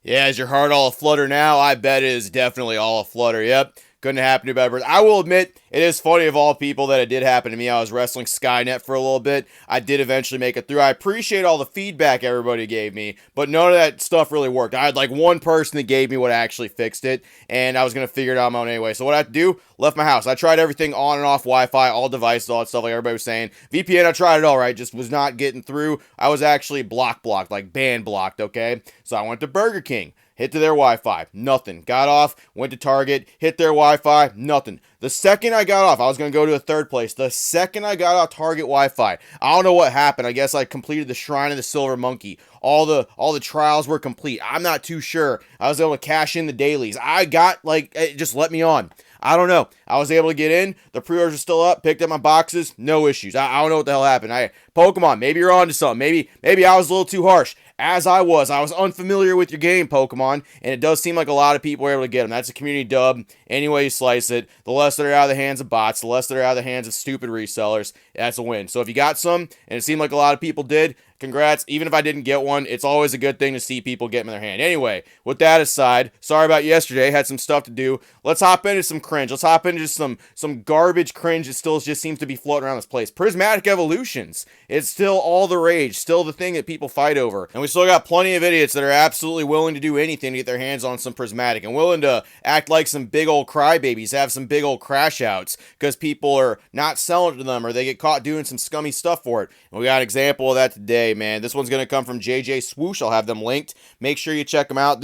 Yeah, is your heart all aflutter now? I bet it is definitely all aflutter. Yep. Couldn't happen to a better person. I will admit, it is funny of all people that it did happen to me. I was wrestling Skynet for a little bit. I did eventually make it through. I appreciate all the feedback everybody gave me, but none of that stuff really worked. I had like one person that gave me what actually fixed it, and I was going to figure it out on my own anyway. So what I had to do, left my house. I tried everything on and off Wi-Fi, all devices, all that stuff like everybody was saying. VPN, I tried it all right, just was not getting through. I was actually blocked, like ban blocked, okay? So I went to Burger King. Hit to their Wi-Fi, nothing. Got off, went to Target, hit their Wi-Fi, nothing. The second I got off, I was going to go to a third place. The second I got off Target Wi-Fi, I don't know what happened. I guess I completed the Shrine of the Silver Monkey. All the trials were complete. I'm not too sure. I was able to cash in the dailies. I got, like, it just let me on. I don't know. I was able to get in. The pre-orders are still up. Picked up my boxes. No issues. I don't know what the hell happened. Pokemon, maybe you're on to something. Maybe I was a little too harsh. As I was unfamiliar with your game, Pokemon, and it does seem like a lot of people are able to get them. That's a community dub. Any way you slice it, the less that are out of the hands of bots, the less that are out of the hands of stupid resellers, that's a win. So if you got some, and it seemed like a lot of people did, congrats. Even if I didn't get one, it's always a good thing to see people get them in their hand. Anyway, with that aside, sorry about yesterday. Had some stuff to do. Let's hop into some cringe. Let's hop into some garbage cringe that still just seems to be floating around this place. Prismatic evolutions. It's still all the rage. Still the thing that people fight over. And we still got plenty of idiots that are absolutely willing to do anything to get their hands on some Prismatic and willing to act like some big old crybabies, have some big old crash outs because people are not selling to them or they get caught doing some scummy stuff for it. And we got an example of that today, man. This one's going to come from JJ Swoosh. I'll have them linked. Make sure you check them out.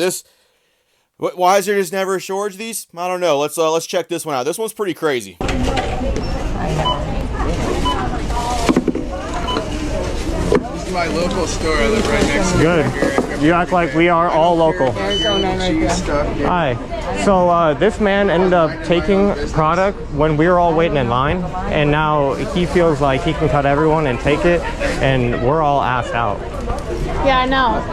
Why is there just never a shortage of these? I don't know. Let's check this one out. This one's pretty crazy. My local store. I live right next to Good. You act like we are all local. Hi. So this man ended up taking product when we were all waiting in line, and now he feels like he can cut everyone and take it, and we're all assed out. Yeah, I know.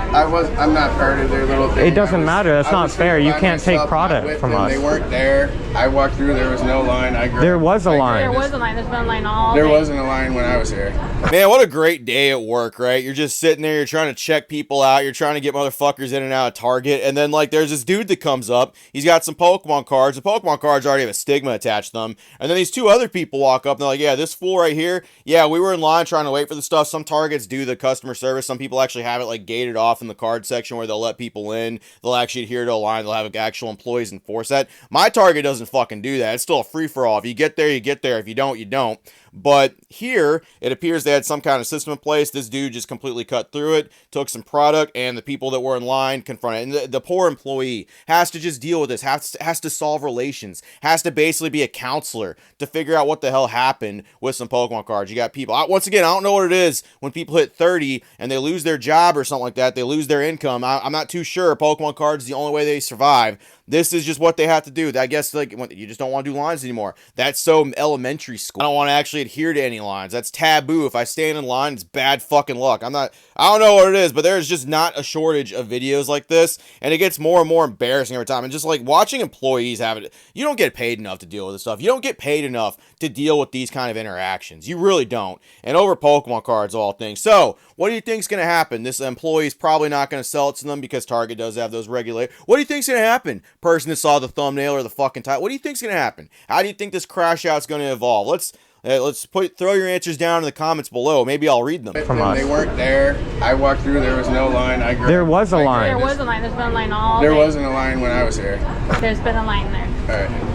I'm not part of their little thing. It doesn't matter. That's not fair. You can't take product from us. They weren't there. I walked through. There was no line. There was a line. There was a line. There's been a line all day. There wasn't a line when I was here. Man, what a great day at work, right? You're just sitting there, you're trying to check people out, you're trying to get motherfuckers in and out of Target, and then, like, there's this dude that comes up, he's got some Pokemon cards, the Pokemon cards already have a stigma attached to them, and then these two other people walk up, and they're like, yeah, this fool right here, yeah, we were in line trying to wait for the stuff. Some Targets do the customer service, some people actually have it, like, gated off in the card section where they'll let people in, they'll actually adhere to a line, they'll have actual employees enforce that. My Target doesn't fucking do that. It's still a free-for-all. If you get there, you get there. If you don't, you don't. But here, it appears they had some kind of system in place. This dude just completely cut through it, took some product, and the people that were in line confronted it. And the poor employee has to just deal with this, has to solve relations, has to basically be a counselor to figure out what the hell happened with some Pokemon cards. You got people, once again, I don't know what it is when people hit 30 and they lose their job or something like that, they lose their income. I'm not too sure. Pokemon cards is the only way they survive. This is just what they have to do. I guess, like, you just don't want to do lines anymore. That's so elementary school. I don't want to actually adhere to any lines. That's taboo. If I stand in line, it's bad fucking luck. I don't know what it is, but there's just not a shortage of videos like this, and it gets more and more embarrassing every time. And just like watching employees have it, you don't get paid enough to deal with this stuff. You don't get paid enough to deal with these kind of interactions. You really don't. And over Pokemon cards, all things. So, what do you think's going to happen? This employee's probably not going to sell it to them because Target does have those regulations. What do you think's going to happen? Person that saw the thumbnail or the fucking title. What do you think's going to happen? How do you think this crash out's going to evolve? Let's throw your answers down in the comments below. Maybe I'll read them. From us. They weren't there. I walked through. There was no line. There was a line. There was a line. There's been a line all day. There wasn't a line when I was here. There's been a line there. All right.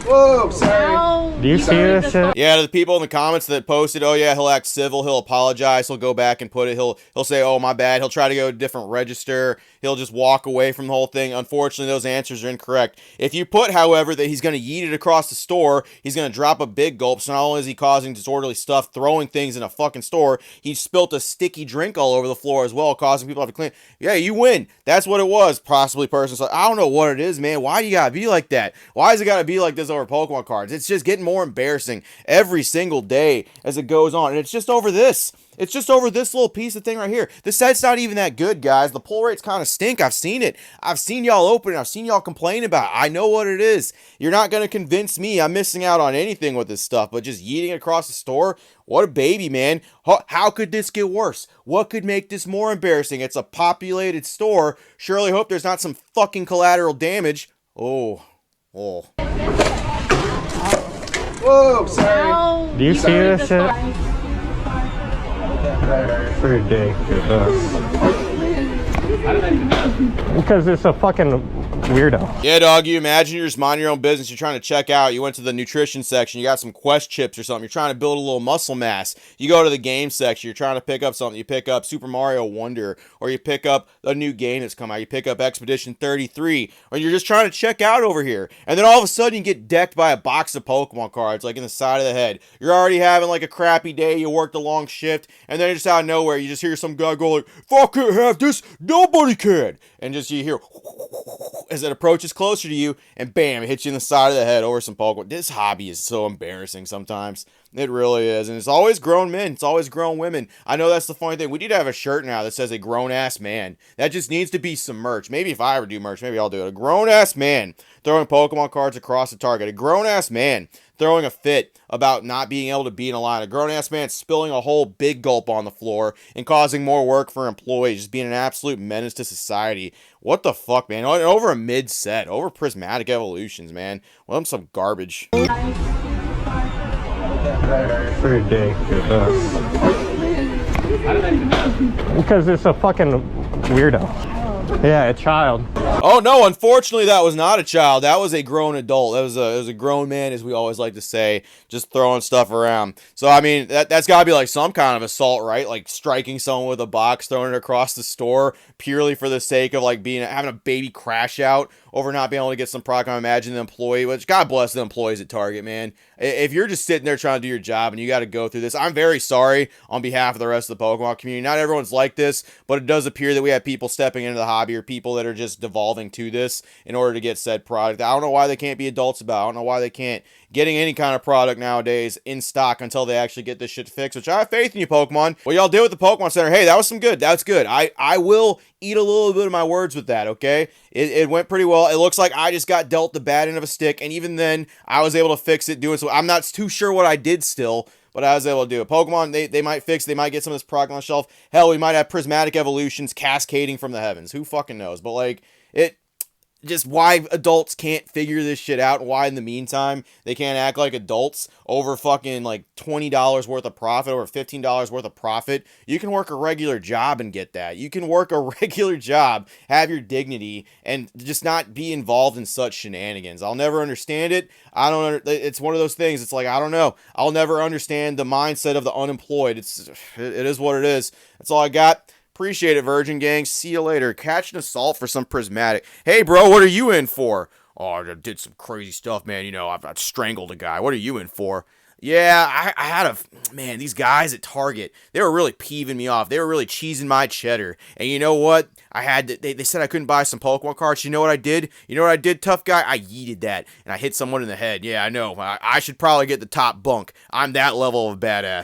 Whoa, sorry. Do you see this shit? Yeah, to the people in the comments that posted, oh yeah, he'll act civil, he'll apologize, he'll go back and put it, he'll say, oh my bad, he'll try to go to a different register, he'll just walk away from the whole thing. Unfortunately, those answers are incorrect. If you put, however, that he's going to yeet it across the store, he's going to drop a big gulp, so not only is he causing disorderly stuff, throwing things in a fucking store, he spilt a sticky drink all over the floor as well, causing people to have to clean. Yeah, you win. That's what it was. Possibly person's like, I don't know what it is, man. Why do you gotta be like that? Why is it gotta be like this? over Pokemon cards. It's just getting more embarrassing every single day as it goes on. And it's just over this. It's just over this little piece of thing right here. The set's not even that good, guys. The pull rates kind of stink. I've seen it. I've seen y'all open it. I've seen y'all complain about it. I know what it is. You're not going to convince me I'm missing out on anything with this stuff, but just yeeting it across the store, what a baby, man. How could this get worse? What could make this more embarrassing? It's a populated store. Surely hope there's not some fucking collateral damage. Oh. Whoa, sorry. Do you see this shit? Ridiculous. Because it's a fucking weirdo. Yeah, dog, you imagine you're just minding your own business. You're trying to check out. You went to the nutrition section. You got some Quest chips or something. You're trying to build a little muscle mass. You go to the game section. You're trying to pick up something. You pick up Super Mario Wonder, or you pick up a new game that's come out. You pick up Expedition 33, or you're just trying to check out over here. And then all of a sudden you get decked by a box of Pokemon cards, like in the side of the head. You're already having like a crappy day. You worked a long shift, and then just out of nowhere, you just hear some guy go like, "Fuck it, have this. Nobody can." And just you hear as it approaches closer to you, and bam, it hits you in the side of the head over some Pokemon. This hobby is so embarrassing sometimes. It really is. And it's always grown men. It's always grown women. I know that's the funny thing. We need to have a shirt now that says a grown-ass man. That just needs to be some merch. Maybe if I ever do merch, maybe I'll do it. A grown-ass man throwing Pokemon cards across the target. A grown-ass man throwing a fit about not being able to be in a line. A grown-ass man spilling a whole big gulp on the floor and causing more work for employees. Just being an absolute menace to society. What the fuck, man? Over a mid-set. Over Prismatic Evolutions, man. Well, I'm some garbage. Ridiculous. Because it's a fucking weirdo. Yeah, a child. Oh no, unfortunately that was not a child. That was a grown adult. That was a grown man, as we always like to say, just throwing stuff around. So I mean, that's gotta be like some kind of assault, right? Like striking someone with a box, throwing it across the store purely for the sake of like having a baby crash out over not being able to get some product. I imagine the employee, which God bless the employees at Target, man. If you're just sitting there trying to do your job and you got to go through this, I'm very sorry on behalf of the rest of the Pokemon community. Not everyone's like this, but it does appear that we have people stepping into the hobby, or people that are just devolving to this in order to get said product. I don't know why they can't be adults about it. I don't know why they can't getting any kind of product nowadays in stock until they actually get this shit fixed, which I have faith in you, Pokemon. What y'all did with the Pokemon Center, hey, that was some good. That's good. I will eat a little bit of my words with that, okay? It went pretty well. It looks like I just got dealt the bad end of a stick, and even then, I was able to fix it doing so. I'm not too sure what I did still, but I was able to do it. Pokemon, they might fix, they might get some of this product on the shelf. Hell, we might have Prismatic Evolutions cascading from the heavens. Who fucking knows? But like, just why adults can't figure this shit out, and why in the meantime they can't act like adults over fucking like $20 worth of profit, over $15 worth of profit. You can work a regular job and get that. You can work a regular job, have your dignity, and just not be involved in such shenanigans. I'll never understand it. It's one of those things. It's like, I don't know. I'll never understand the mindset of the unemployed. It is what it is. That's all I got. Appreciate it, Virgin Gang. See you later. Catch an assault for some Prismatic. Hey, bro, what are you in for? Oh, I did some crazy stuff, man. You know, I've strangled a guy. What are you in for? Yeah, I had man, these guys at Target, they were really peeving me off. They were really cheesing my cheddar. And you know what? They said I couldn't buy some Pokemon cards. You know what I did? You know what I did, tough guy? I yeeted that, and I hit someone in the head. Yeah, I know. I should probably get the top bunk. I'm that level of badass.